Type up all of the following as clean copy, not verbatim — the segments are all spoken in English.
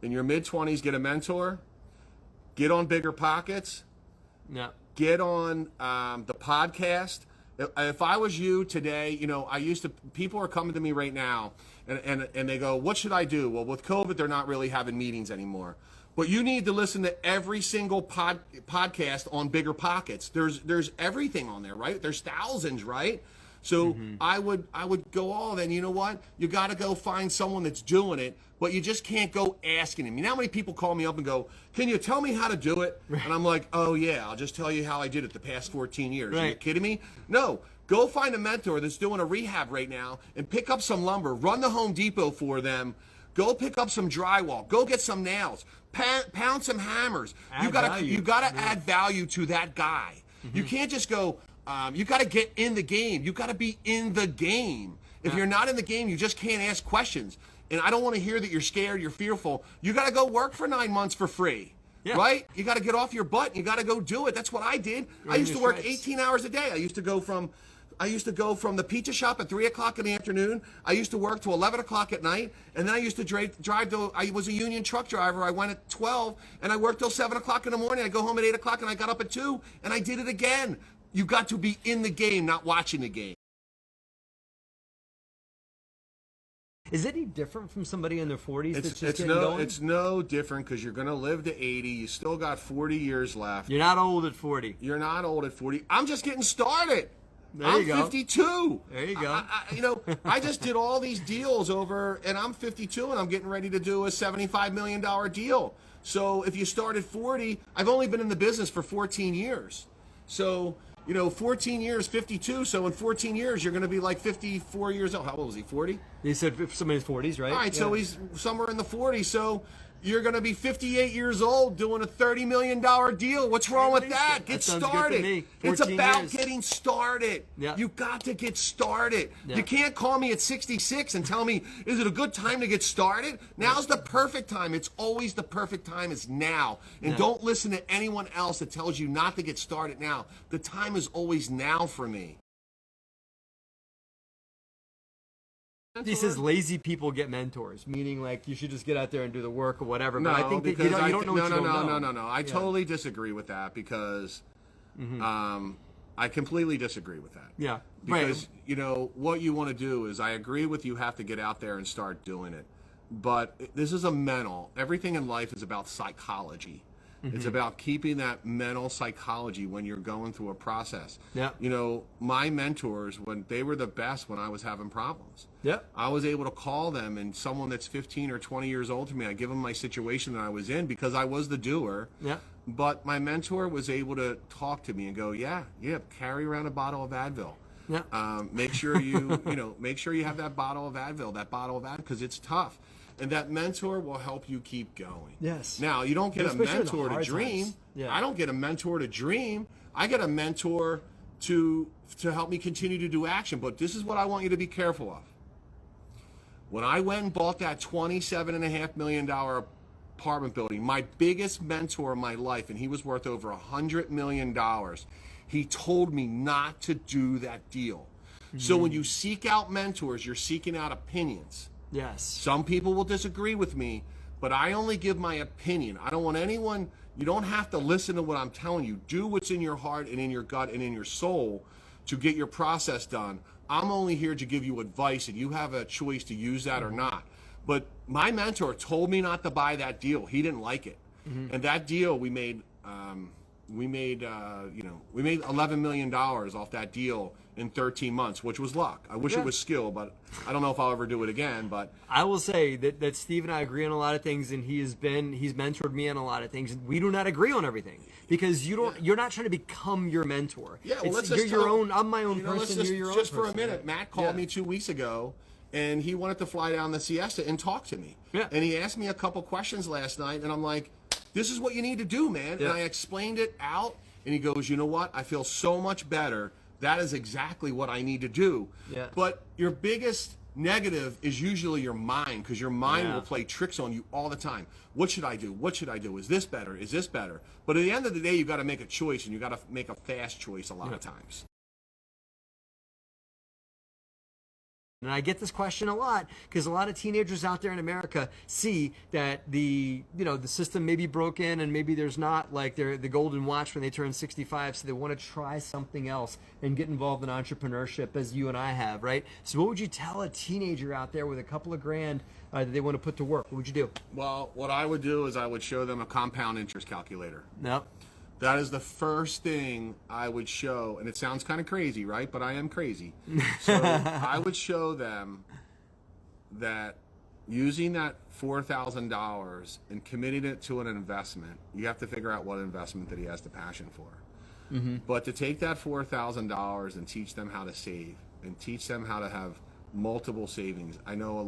in your mid-20s, get a mentor, get on Bigger Pockets, Yeah. get on the podcast. If I was you today, people are coming to me right now and they go, what should I do? Well, with COVID, they're not really having meetings anymore. But you need to listen to every single podcast on Bigger Pockets. There's everything on there, right? There's thousands, right? So I would go all then, you know what? You got to go find someone that's doing it, but you just can't go asking him. You know how many people call me up and go, can you tell me how to do it? And I'm like, oh yeah, I'll just tell you how I did it the past 14 years. Right. Are you kidding me? No. Go find a mentor that's doing a rehab right now and pick up some lumber. Run the Home Depot for them. Go pick up some drywall. Go get some nails. Pound some hammers. You gotta add value to that guy. You can't just go. You got to get in the game. You got to be in the game. If you're not in the game, you just can't ask questions. And I don't want to hear that you're scared, you're fearful. You got to go work for 9 months for free. Yeah. Right? You got to get off your butt and you got to go do it. That's what I did. I used to work 18 hours a day. I used to go from the pizza shop at 3 o'clock in the afternoon. I used to work to 11 o'clock at night. And then I used to drive to, I was a union truck driver. I went at 12 and I worked till 7 o'clock in the morning. I go home at 8 o'clock and I got up at 2 and I did it again. You got to be in the game, not watching the game. Is it any different from somebody in their 40s that's just getting going? It's no different because you're going to live to 80. You still got 40 years left. You're not old at 40. You're not old at 40. I'm just getting started. There you go. I'm 52. There you go. I just did all these deals and I'm 52 and I'm getting ready to do a $75 million deal. So if you start at 40, I've only been in the business for 14 years. So 14 years, 52. So in 14 years, you're going to be like 54 years old. How old is he? 40? He said somebody's 40s, right? All right, so he's somewhere in the 40s. So you're going to be 58 years old doing a $30 million deal. What's wrong with that? Get started. It's about getting started. Yeah. You got to get started. Yeah. You can't call me at 66 and tell me, is it a good time to get started? Now's the perfect time. It's always the perfect time is now. And don't listen to anyone else that tells you not to get started now. The time is always now for me. He says lazy people get mentors, meaning like you should just get out there and do the work or whatever. No, but I think that you don't know what you don't know. No. I totally disagree with that because I completely disagree with that. Yeah. Because, what you want to do is I agree with you have to get out there and start doing it. But this is a mental. Everything in life is about psychology. It's about keeping that mental psychology when you're going through a process. Yeah. My mentors, when they were the best when I was having problems. Yeah. I was able to call them, and someone that's 15 or 20 years old to me, I give them my situation that I was in because I was the doer. Yeah. But my mentor was able to talk to me and go, yeah, carry around a bottle of Advil. Yeah. Make sure you, make sure you have that bottle of Advil, because it's tough. And that mentor will help you keep going. Yes. Now, you don't get a mentor to dream. Times. Yeah. I don't get a mentor to dream. I get a mentor to help me continue to do action. But this is what I want you to be careful of. When I went and bought that $27.5 million apartment building, my biggest mentor in my life, and he was worth over $100 million, he told me not to do that deal. So when you seek out mentors, you're seeking out opinions. Yes. Some people will disagree with me, but I only give my opinion. I don't want anyone, you don't have to listen to what I'm telling you. Do what's in your heart and in your gut and in your soul to get your process done. I'm only here to give you advice, and you have a choice to use that or not. But my mentor told me not to buy that deal. He didn't like it. And that deal we made $11 million off that deal in 13 months, which was luck. I wish it was skill, but I don't know if I'll ever do it again. But I will say that Steve and I agree on a lot of things, and he's mentored me on a lot of things. We do not agree on everything because you're not trying to become your mentor. Yeah, well, I'm my own person. You're your own person. Just for a minute, Matt called me 2 weeks ago, and he wanted to fly down the Siesta and talk to me. Yeah. And he asked me a couple questions last night, and I'm like, this is what you need to do, man. Yeah. And I explained it out, and he goes, you know what? I feel so much better. That is exactly what I need to do. Yeah. But your biggest negative is usually your mind, because your mind will play tricks on you all the time. What should I do? What should I do? Is this better? Is this better? But at the end of the day, you got to make a choice, and you got to make a fast choice a lot of times. And I get this question a lot because a lot of teenagers out there in America see that the system may be broken and maybe there's not like the golden watch when they turn 65, so they want to try something else and get involved in entrepreneurship as you and I have, right? So what would you tell a teenager out there with a couple of grand that they want to put to work? What would you do? Well, what I would do is I would show them a compound interest calculator. Yep. That is the first thing I would show, and it sounds kind of crazy, right? But I am crazy. So I would show them that using that $4,000 and committing it to an investment, you have to figure out what investment that he has the passion for. Mm-hmm. But to take that $4,000 and teach them how to save and teach them how to have multiple savings. I know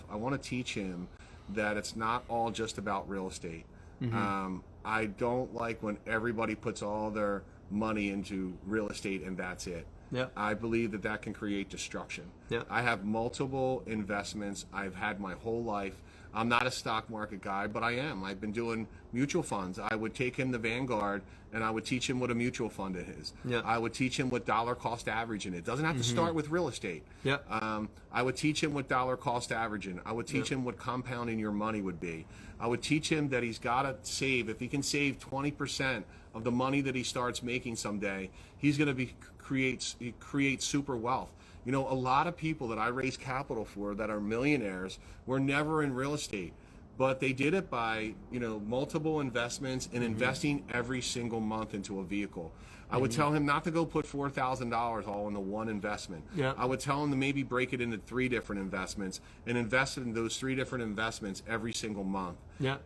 I want to teach him that it's not all just about real estate. Mm-hmm. I don't like when everybody puts all their money into real estate and that's it. Yep. I believe that can create destruction. Yep. I have multiple investments I've had my whole life. I'm not a stock market guy, but I am. I've been doing mutual funds. I would take him to Vanguard and I would teach him what a mutual fund is. Yep. I would teach him what dollar cost averaging is. It doesn't have to start with real estate. Yep. I would teach him what dollar cost averaging. I would teach him what compounding your money would be. I would teach him that he's got to save. If he can save 20% of the money that he starts making someday, he's going to create super wealth. You know, a lot of people that I raise capital for that are millionaires were never in real estate, but they did it by, multiple investments and investing every single month into a vehicle. I would tell him not to go put $4,000 all into one investment. Yeah. I would tell him to maybe break it into 3 different investments and invest in those 3 different investments every single month. Yeah.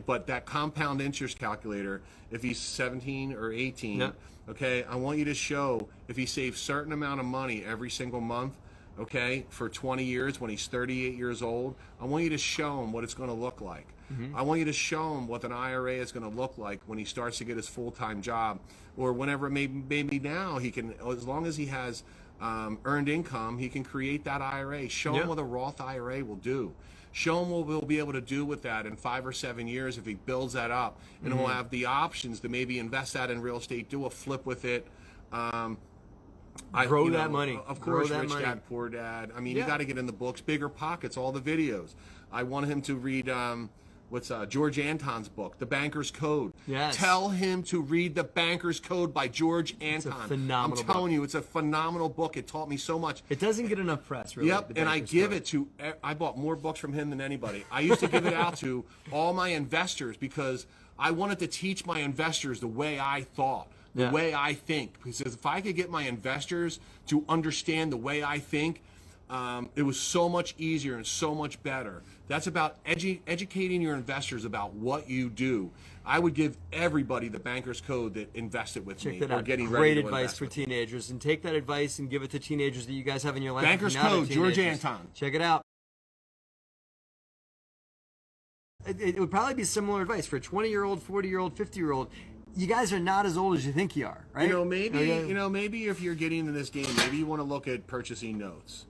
But that compound interest calculator, if he's 17 or 18, yeah. Okay, I want you to show if he saves certain amount of money every single month, okay, for 20 years when he's 38 years old, I want you to show him what it's going to look like. Mm-hmm. I want you to show him what an IRA is going to look like when he starts to get his full-time job, or whenever it may be now. He can, as long as he has earned income, he can create that IRA. Show him what a Roth IRA will do. Show him what we'll be able to do with that in 5 or 7 years if he builds that up, and he'll have the options to maybe invest that in real estate, do a flip with it. Grow that money. Of course, Grow that Rich money. Dad, Poor Dad. I mean, you got to get in the books, Bigger Pockets, all the videos. I want him to read George Anton's book, The Banker's Code. Yes. Tell him to read The Banker's Code by George Anton. It's a phenomenal I'm telling you, it's a phenomenal book. It taught me so much. It doesn't get enough press, really. Yep, and I give it to, I bought more books from him than anybody. I used to give it out to all my investors because I wanted to teach my investors the way I thought, the way I think. Because if I could get my investors to understand the way I think, it was so much easier and so much better. That's about educating your investors about what you do. I would give everybody the Banker's Code that invested with me. Check that out. Getting Great ready to advice invest for with me. teenagers, and take that advice and give it to teenagers that you guys have in your life. Banker's Now they're Code, George teenagers. Anton. Check it out. It would probably be similar advice for a 20-year-old, 40-year-old, 50-year-old. You guys are not as old as you think you are, right? Maybe if you're getting into this game, maybe you want to look at purchasing notes.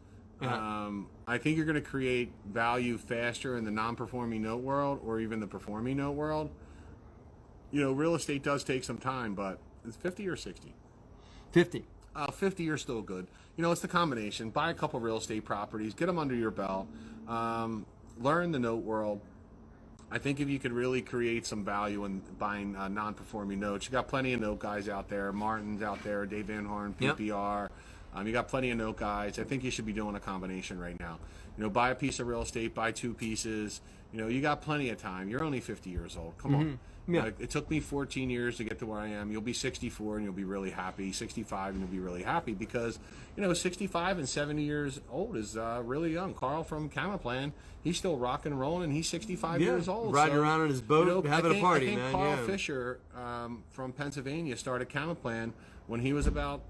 I think you're going to create value faster in the non-performing note world or even the performing note world. Real estate does take some time, but it's 50 or 60. 50. 50, you're still good. It's the combination. Buy a couple real estate properties, get them under your belt, learn the note world. I think if you could really create some value in buying non-performing notes, you got plenty of note guys out there. Martin's out there, Dave Van Horn, PPR. Yep. You got plenty of note guys. I think you should be doing a combination right now. Buy a piece of real estate, buy 2 pieces. You got plenty of time. You're only 50 years old. Come on. Yeah. It took me 14 years to get to where I am. You'll be 64 and you'll be really happy. 65 and you'll be really happy because, 65 and 70 years old is really young. Carl from Camaplan, he's still rocking and rolling, and he's 65 years old. Riding around on his boat, having a party, I think man. Carl Fisher from Pennsylvania started Camaplan when he was about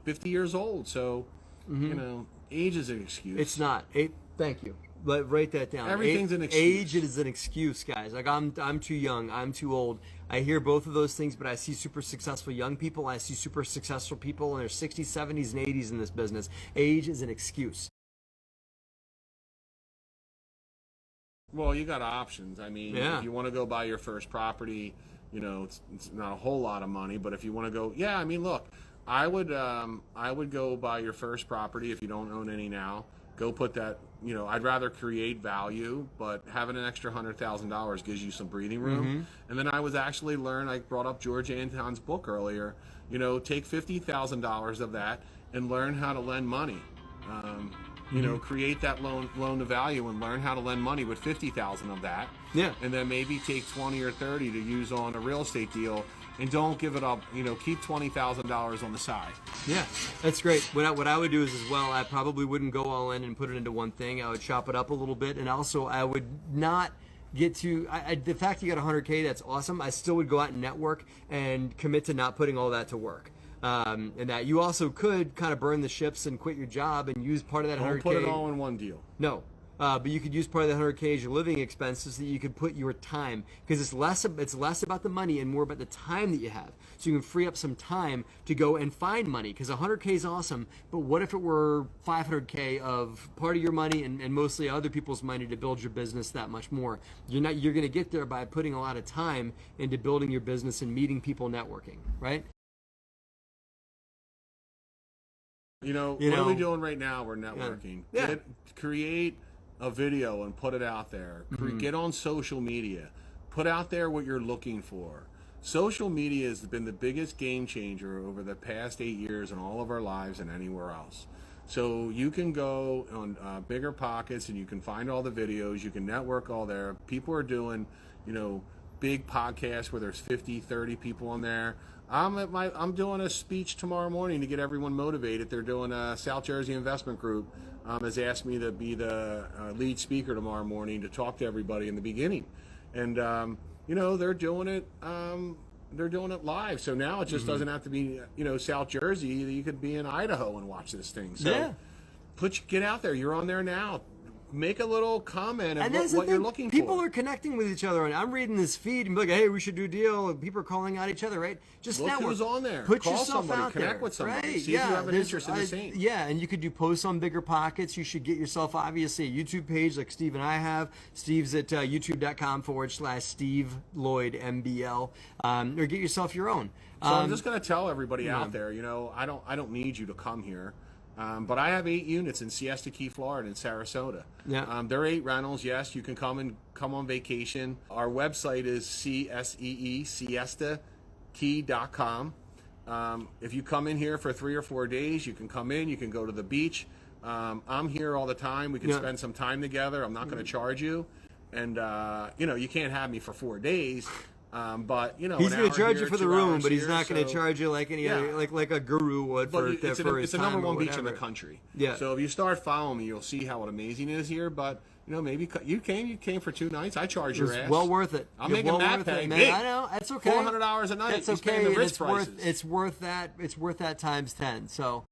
50 years old. So, age is an excuse. It's not. Thank you. But write that down. Everything's an excuse. Age is an excuse, guys. Like I'm too young. I'm too old. I hear both of those things, but I see super successful young people. I see super successful people in their 60s, 70s, and 80s in this business. Age is an excuse. Well, you got options. I mean, if you want to go buy your first property, it's not a whole lot of money. But if you want to go, look, I would go buy your first property if you don't own any now. go put that, I'd rather create value, but having an extra $100,000 gives you some breathing room. And then I was actually I brought up George Anton's book earlier, take $50,000 of that and learn how to lend money. Create that loan to value and learn how to lend money with $50,000 of that. Yeah. And then maybe take 20 or 30 to use on a real estate deal, and don't give it up. Keep $20,000 on the side. Yeah, that's great. What I would do is as well, I probably wouldn't go all in and put it into one thing. I would chop it up a little bit, and also I would not get to the fact you got 100K. That's awesome. I still would go out and network and commit to not putting all that to work. And that you also could kind of burn the ships and quit your job and use part of that 100K. Don't put it all in one deal. No. But you could use part of the 100K as your living expenses, that you could put your time, because it's less about the money and more about the time that you have. So you can free up some time to go and find money, because 100K is awesome, but what if it were 500K of part of your money and mostly other people's money to build your business that much more? You're going to get there by putting a lot of time into building your business and meeting people, networking, right? What are we doing right now? We're networking. Yeah. Create a video and put it out there. Get on social media. Put out there what you're looking for. Social media has been the biggest game changer over the past 8 years in all of our lives and anywhere else. So you can go on Bigger Pockets and you can find all the videos. You can network all there. People are doing, big podcasts where there's 50, 30 people on there. I'm doing a speech tomorrow morning to get everyone motivated. They're doing a South Jersey Investment Group has asked me to be the lead speaker tomorrow morning to talk to everybody in the beginning, and they're doing it. They're doing it live. So now it just doesn't have to be South Jersey. You could be in Idaho and watch this thing. So get out there. You're on there now. Make a little comment of what you're looking for. People are connecting with each other, and I'm reading this feed and be like, "Hey, we should do a deal." And people are calling out each other, right? Just look network. who's on there. Put Call yourself somebody, out connect there, with somebody. right? See if you have an interest in the same. Yeah, and you could do posts on Bigger Pockets. You should get yourself obviously a YouTube page like Steve and I have. Steve's at youtube.com/Steve Lloyd MBL, or get yourself your own. So I'm just going to tell everybody out there, I don't need you to come here. But I have 8 units in Siesta Key, Florida, in Sarasota. Yeah. They're 8 rentals. Yes, you can come on vacation. Our website is siestakey.com. If you come in here for 3 or 4 days, you can come in. You can go to the beach. I'm here all the time. We can spend some time together. I'm not going to charge you, and you can't have me for 4 days. But he's going to charge you for the room, but he's not going to charge you like any other, like a guru would for his time. It's the number one beach in the country. Yeah. So if you start following me, you'll see how amazing it is here. But maybe you came for 2 nights. I charge your ass. Well worth it. I'm making that pay big. I know, that's okay. $400 a night. That's okay. It's worth that. It's worth that times 10. So.